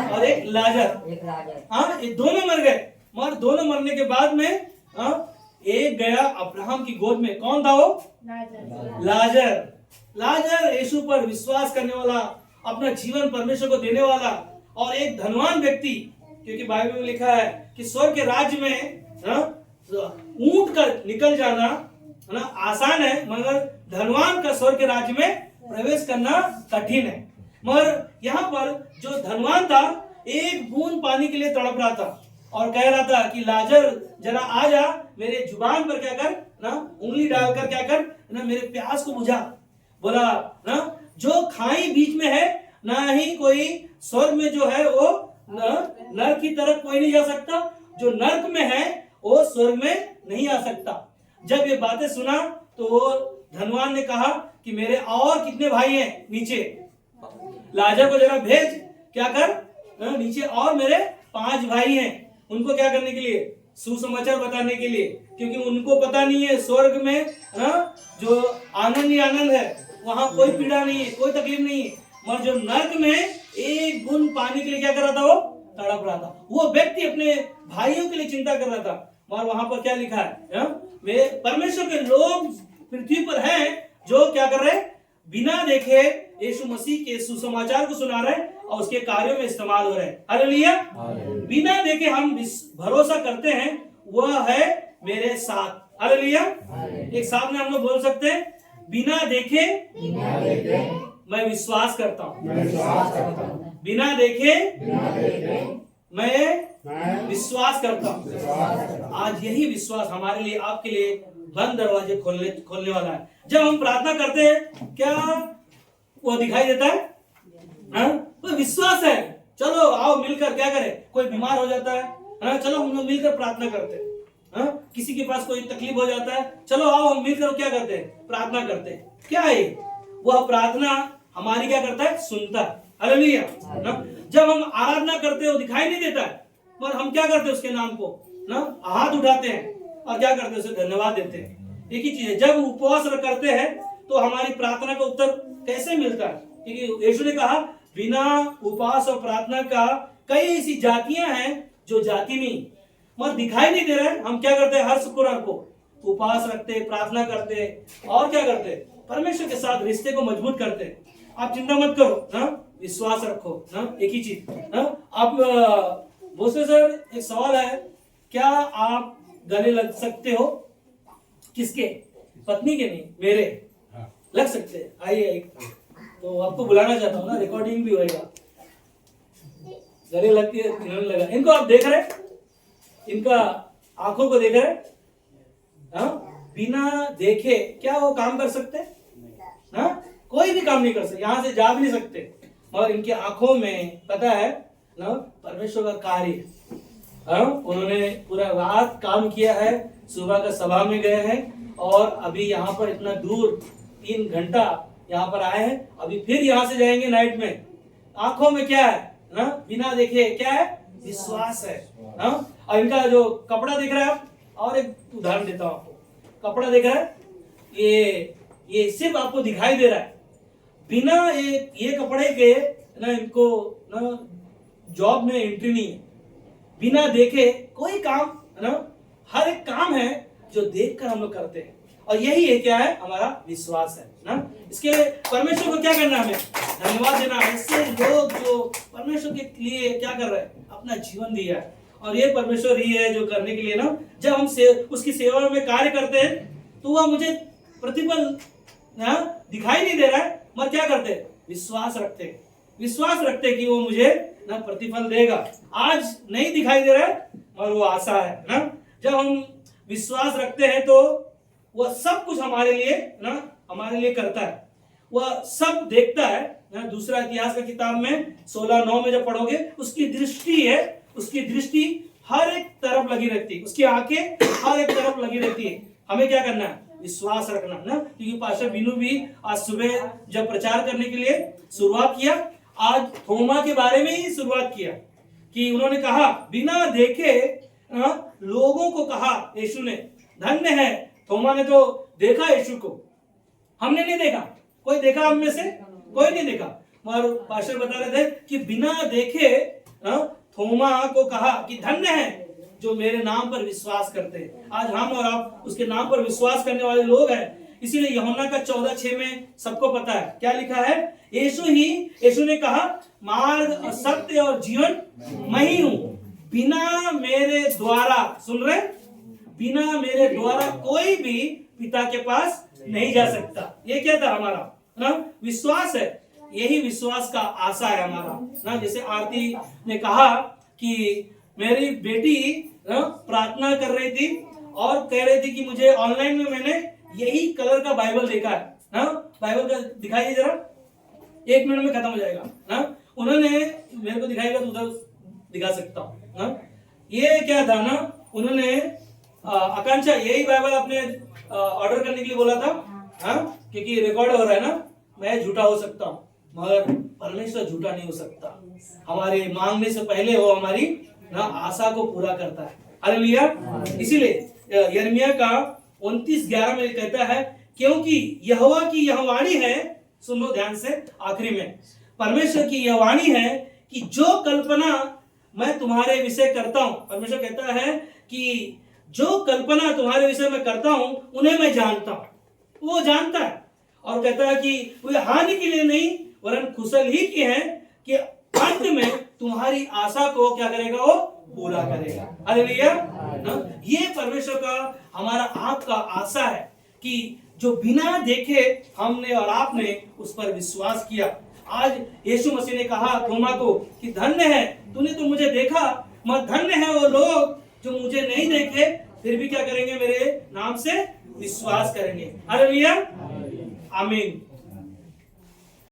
Speaker 1: और एक लाजर। हाँ, ये दोनों मर गए। मगर दोनों मरने के बाद में एक गया अब्राहम की गोद में। कौन था वो? लाजर। लाजर यीशु पर विश्वास करने वाला, अपना जीवन परमेश्वर को देने वाला। और एक धनवान व्यक्ति, क्योंकि बाइबल में लिखा है कि स्वर्ग के राज्य में ऊंट का निकल जाना है ना आसान है, मगर धनवान का स्वर्ग के राज्य में प्रवेश करना कठिन है। मगर यहाँ पर जो धनवान था, एक बूंद पानी के लिए तड़प रहा था और कह रहा था कि लाजर जरा आ जा, मेरे जुबान पर क्या कर ना, उंगली डालकर क्या कर ना, मेरे प्यास को बुझा। बोला ना, जो खाई बीच में है, ना ही कोई स्वर्ग में जो है वो नरक की तरफ कोई नहीं जा सकता, जो नरक में है वो स्वर्ग में नहीं आ सकता। जब ये बातें सुना तो वो धनवान ने कहा कि मेरे और कितने भाई हैं नीचे, लाजर को जरा भेज, क्या कर नीचे, और मेरे 5 भाई हैं, उनको क्या करने के लिए? सुसमाचार बताने के लिए। क्योंकि उनको पता नहीं है स्वर्ग में जो आनंद ही आनंद है, वहां कोई पीड़ा नहीं है, कोई तकलीफ नहीं है। मगर जो नरक में एक बूंद पानी के लिए क्या कर रहा था? वो तड़प रहा था। वो व्यक्ति अपने भाइयों के लिए चिंता कर रहा था। मगर वहां पर क्या लिखा है? वे परमेश्वर के लोग पृथ्वी पर हैं जो क्या कर रहे हैं? बिना देखे यीशु मसीह के सुसमाचार को सुना रहे और उसके कार्यों में इस्तेमाल हो रहे हैं। हालेलुया। बिना देखे हम भरोसा करते हैं, वह है मेरे साथ। हालेलुया। एक साथ में हम लोग बोल सकते हैं, बिना देखे मैं विश्वास करता हूँ, बिना देखे मैं विश्वास करता हूँ। आज यही विश्वास हमारे लिए, आपके लिए बंद दरवाजे खोलने वाला है। जब हम प्रार्थना करते हैं, क्या वो दिखाई देता है? तो विश्वास है। चलो आओ मिलकर क्या करें, कोई बीमार हो जाता है चलो हम लोग मिलकर प्रार्थना करते हैं। किसी के पास कोई तकलीफ हो जाता है, चलो आओ हम मिलकर क्या करते हैं? प्रार्थना करते हैं। क्या है वह प्रार्थना? हमारी क्या करता है? सुनता है। हालेलुया। जब हम आराधना करते हैं वो दिखाई नहीं देता है, पर हम क्या करते हैं? उसके नाम को हाथ उठाते हैं और क्या करते हैं? उसे धन्यवाद देते हैं। एक ही चीज है, जब उपवास करते हैं तो हमारी प्रार्थना का उत्तर कैसे मिलता है? क्योंकि यीशु ने कहा बिना उपवास और प्रार्थना का कई ऐसी जातियां हैं जो जाति नहीं, मगर दिखाई नहीं दे रहा है। हम क्या करते हैं? हर शुक्रवार को उपवास रखते, प्रार्थना करते और क्या करते? परमेश्वर के साथ रिश्ते को मजबूत करते। आप चिंता मत करो, विश्वास रखो। एक ही चीज आप बोलते सर, एक सवाल है, क्या आप गले लग सकते हो? किसके? पत्नी के? नहीं, मेरे लग सकते हैं। आइए, तो आपको बुलाना चाहता हूँ ना, रिकॉर्डिंग भी होएगा। गले लग के लगा, इनको आप देख रहे, इनका आंखों को देख रहे, बिना देखे क्या वो काम कर सकते? कोई भी काम नहीं कर सकते, यहां से जा भी नहीं सकते। मगर इनकी आंखों में पता है परमेश्वर का कार्य। उन्होंने पूरा रात काम किया है, सुबह का सभा में गए हैं और अभी यहाँ पर इतना दूर 3 घंटा यहाँ पर आए हैं, अभी फिर यहाँ से जाएंगे नाइट में, आंखों में क्या है ना, बिना देखे क्या है, विश्वास है ना। और इनका जो कपड़ा दिख रहा है, और एक उदाहरण देता हूं आपको। कपड़ा दिख रहा है, ये सिर्फ आपको दिखाई दे रहा है, बिना ये कपड़े के ना इनको ना जॉब में एंट्री नहीं है। बिना देखे कोई काम है ना, हर एक काम है जो देखकर हम लोग करते हैं, और यही है क्या है, हमारा विश्वास है ना। इसके लिए परमेश्वर को क्या करना है, हमें धन्यवाद देना है। ऐसे लोग जो परमेश्वर के लिए क्या कर रहे हैं, अपना जीवन दिया है, और ये परमेश्वर ही है जो करने के लिए ना, जब हम उसकी सेवा में कार्य करते हैं तो वह मुझे प्रतिफल दिखाई नहीं दे रहा है, मगर क्या करते हैं, विश्वास रखते कि वो मुझे ना प्रतिफल देगा। आज नहीं दिखाई दे रहा है, और वो आशा है ना। जब हम विश्वास रखते हैं तो वह सब कुछ हमारे लिए करता है, वह सब देखता है ना। दूसरा इतिहास का किताब में 16:9 में जब पढ़ोगे, उसकी दृष्टि हर एक तरफ लगी रहती है, उसकी आंखें हर एक तरफ लगी रहती है। हमें क्या करना है, विश्वास रखना ना। क्योंकि पास्टर बीनू भी आज सुबह जब प्रचार करने के लिए शुरुआत किया, आज थोमा के बारे में ही शुरुआत किया कि उन्होंने कहा बिना देखे लोगों को कहा यीशु ने, धन्य है। थोमा ने तो देखा यीशु को, हमने नहीं देखा। कोई देखा हम में से? कोई नहीं देखा। मगर पास्टर बता रहे थे कि बिना देखे थोमा को कहा कि धन्य है जो मेरे नाम पर विश्वास करते हैं। आज हम और आप उसके नाम पर विश्वास करने वाले लोग हैं। इसीलिए यूहन्ना का 14:6 में सबको पता है क्या लिखा है, यीशु ने कहा मार्ग और सत्य और जीवन मैं ही हूं, बिना मेरे द्वारा, सुन रहे, बिना मेरे द्वारा कोई भी पिता के पास नहीं जा सकता। ये क्या था हमारा ना, विश्वास है। यही विश्वास का आशा है हमारा ना। जैसे आरती ने कहा कि मेरी बेटी प्रार्थना कर रही थी और कह रही थी कि मुझे ऑनलाइन में मैंने यही कलर का बाइबल देखा है ना। बाइबल का दिखाइए जरा, 1 मिनट में खत्म हो जाएगा ना। उन्होंने मेरे को दिखाएगा तो उधर दिखा सकता हूँ ना। ये क्या था ना, उन्होंने आकांक्षा यही बाइबल अपने ऑर्डर करने के लिए बोला था हाँ, क्योंकि रिकॉर्ड हो रहा है ना। मैं झूठा हो सकता हूँ मगर परमेश्वर झूठा नहीं हो सकता। हमारे मांगने से पहले वो हमारी ना आशा को पूरा करता है। हालेलुया। इसीलिए यिर्मयाह का 29:11 में कहता है, क्योंकि यहोवा की यह वाणी है, सुनो ध्यान से, आखिरी में परमेश्वर की यह वाणी है कि जो कल्पना मैं तुम्हारे विषय करता हूं, परमेश्वर कहता है कि जो कल्पना तुम्हारे विषय में करता हूं उन्हें मैं जानता हूं। वो जानता है और कहता है कि वे हानि के लिए नहीं वरन कुशल ही की है कि अंत में तुम्हारी आशा को क्या करेगा, वो पूरा करेगा। हालेलुया। ये परमेश्वर का हमारा आपका आशा है कि जो बिना देखे हमने और आपने उस पर विश्वास किया। आज यीशु मसीह ने कहा थोमा को कि धन्य है तूने तो मुझे देखा, मगर धन्य है वो लोग जो मुझे नहीं देखे फिर भी क्या करेंगे, मेरे नाम से विश्वास करेंगे। हालेलुया, आमीन।